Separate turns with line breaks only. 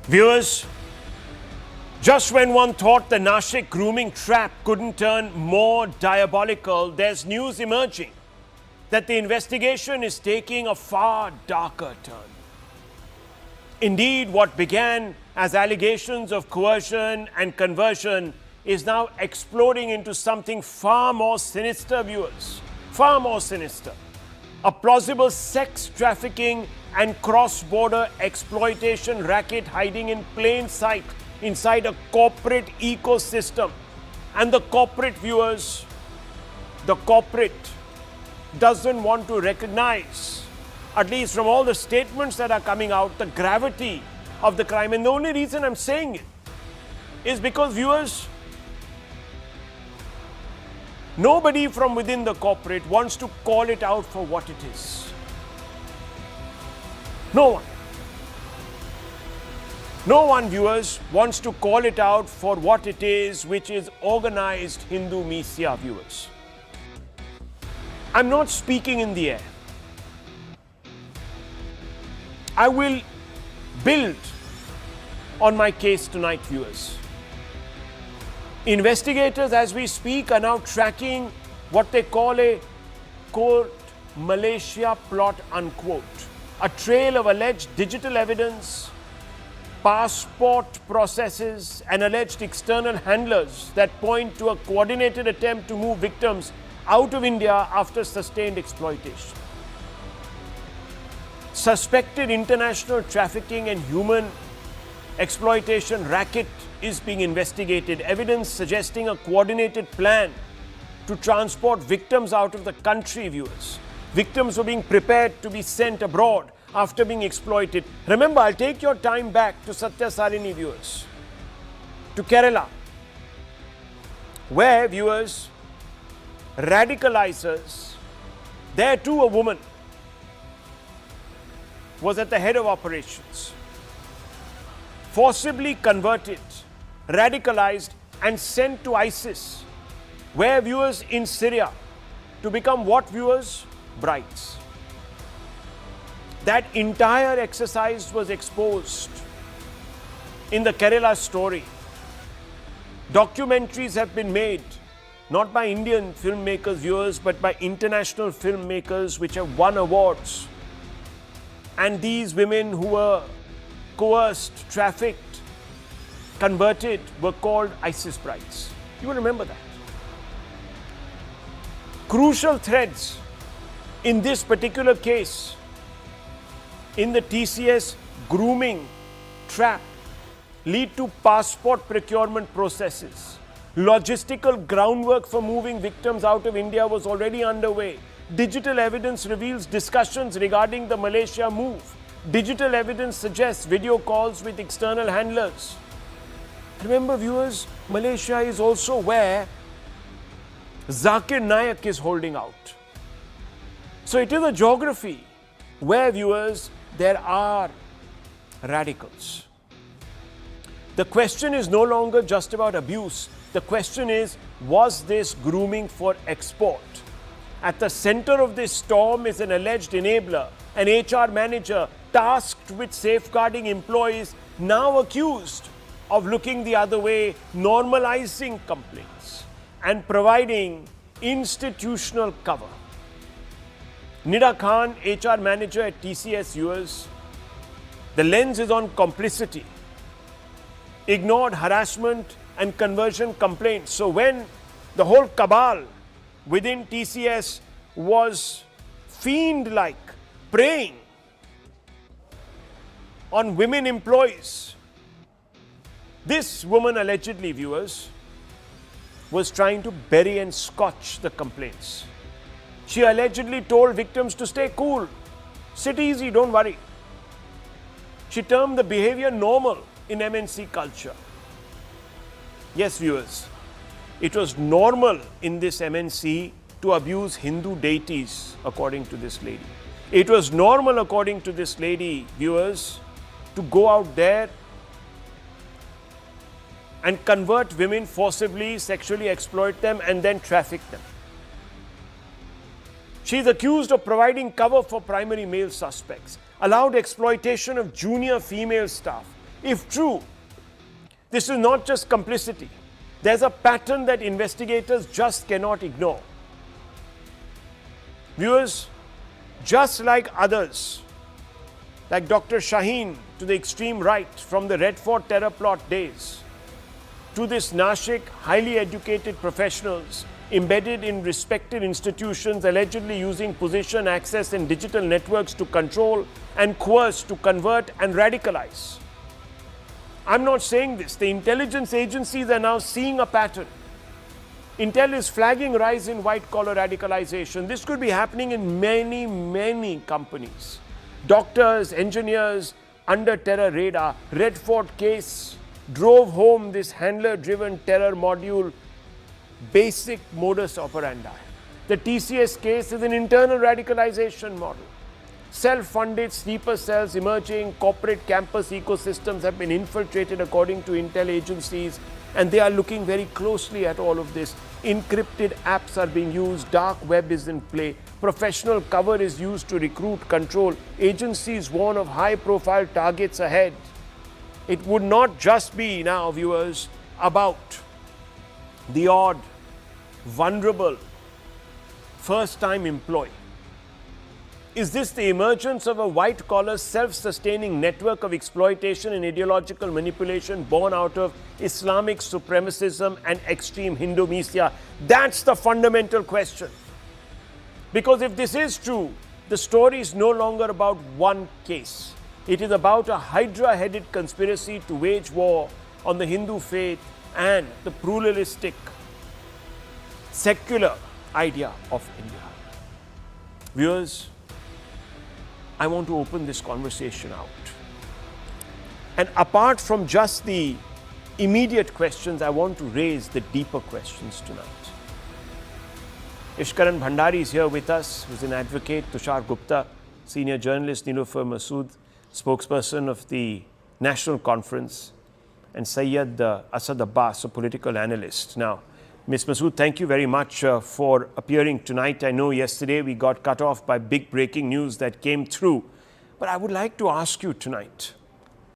Viewers, just when one thought the Nashik grooming trap couldn't turn more diabolical, there's news emerging that the investigation is taking a far darker turn. Indeed, what began as allegations of coercion and conversion is now exploding into something far more sinister, viewers. Far more sinister. A plausible sex trafficking and cross-border exploitation racket hiding in plain sight inside a corporate ecosystem. And the corporate, viewers, the corporate doesn't want to recognize, at least from all the statements that are coming out, the gravity of the crime. And the only reason I'm saying it is because, viewers, nobody from within the corporate wants to call it out for what it is. No one. No one, viewers, wants to call it out for what it is, which is organized Hindu Misya, viewers. I'm not speaking in the air. I will build on my case tonight, viewers. Investigators, as we speak, are now tracking what they call a quote Malaysia plot unquote, a trail of alleged digital evidence, passport processes and alleged external handlers that point to a coordinated attempt to move victims out of India after sustained exploitation. Suspected international trafficking and human exploitation racket is being investigated. Evidence suggesting a coordinated plan to transport victims out of the country, viewers. Victims were being prepared to be sent abroad after being exploited. Remember, I'll take your time back to Satya Sarini, viewers, to Kerala, where, viewers, radicalizers, there too a woman was at the head of operations, forcibly converted, radicalized and sent to ISIS, where, viewers, in Syria, to become what, viewers? Brides. That entire exercise was exposed in the Kerala story. Documentaries have been made, not by Indian filmmakers, viewers, but by international filmmakers which have won awards. And these women who were coerced, trafficked, converted were called ISIS brides. You will remember that. Crucial threads in this particular case, in the TCS grooming trap, lead to passport procurement processes. Logistical groundwork for moving victims out of India was already underway. Digital evidence reveals discussions regarding the Malaysia move. Digital evidence suggests video calls with external handlers. Remember, viewers, Malaysia is also where Zakir Naik is holding out. So it is a geography where, viewers, there are radicals. The question is no longer just about abuse. The question is, was this grooming for export? At the center of this storm is an alleged enabler, an HR manager tasked with safeguarding employees, now accused of looking the other way, normalizing complaints and providing institutional cover. Nida Khan, HR manager at TCS US, the lens is on complicity, ignored harassment and conversion complaints. So when the whole cabal within TCS was fiend-like preying on women employees, this woman allegedly, viewers, was trying to bury and scotch the complaints. She allegedly told victims to stay cool, sit easy, don't worry. She termed the behavior normal in MNC culture. Yes, viewers, it was normal in this MNC to abuse Hindu deities, according to this lady. It was normal, according to this lady, viewers, to go out there and convert women forcibly, sexually exploit them and then traffic them. She is accused of providing cover for primary male suspects, allowed exploitation of junior female staff, If true, this is not just complicity. There's a pattern that investigators just cannot ignore. Viewers, just like others, like Dr. Shaheen to the extreme right from the Red Fort terror plot days, to this Nashik, highly educated professionals embedded in respected institutions, allegedly using position, access and digital networks to control and coerce, to convert and radicalize. I'm not saying this. The intelligence agencies are now seeing a pattern. Intel is flagging rise in white-collar radicalization. This could be happening in many, many companies. Doctors, engineers under terror radar. Red Fort case drove home this handler-driven terror module basic modus operandi. The TCS case is an internal radicalization model. Self-funded sleeper cells emerging, corporate campus ecosystems have been infiltrated according to intel agencies, and they are looking very closely at all of this. Encrypted apps are being used, dark web is in play, professional cover is used to recruit, control. Agencies warn of high-profile targets ahead. It would not just be now, viewers, about the odd, vulnerable, first-time employee. Is this the emergence of a white-collar, self-sustaining network of exploitation and ideological manipulation born out of Islamic supremacism and extreme Hindu-misia? That's the fundamental question. Because if this is true, the story is no longer about one case. It is about a hydra-headed conspiracy to wage war on the Hindu faith and the pluralistic, secular idea of India. Viewers, I want to open this conversation out. And apart from just the immediate questions, I want to raise the deeper questions tonight. Ishkaran Bhandari is here with us, who's an advocate. Tushar Gupta, senior journalist. Nilofer Masood, spokesperson of the National Conference. And Syed Asad Abbas, a political analyst. Now, Ms. Masood, thank you very much for appearing tonight. I know yesterday we got cut off by big breaking news that came through. But I would like to ask you tonight,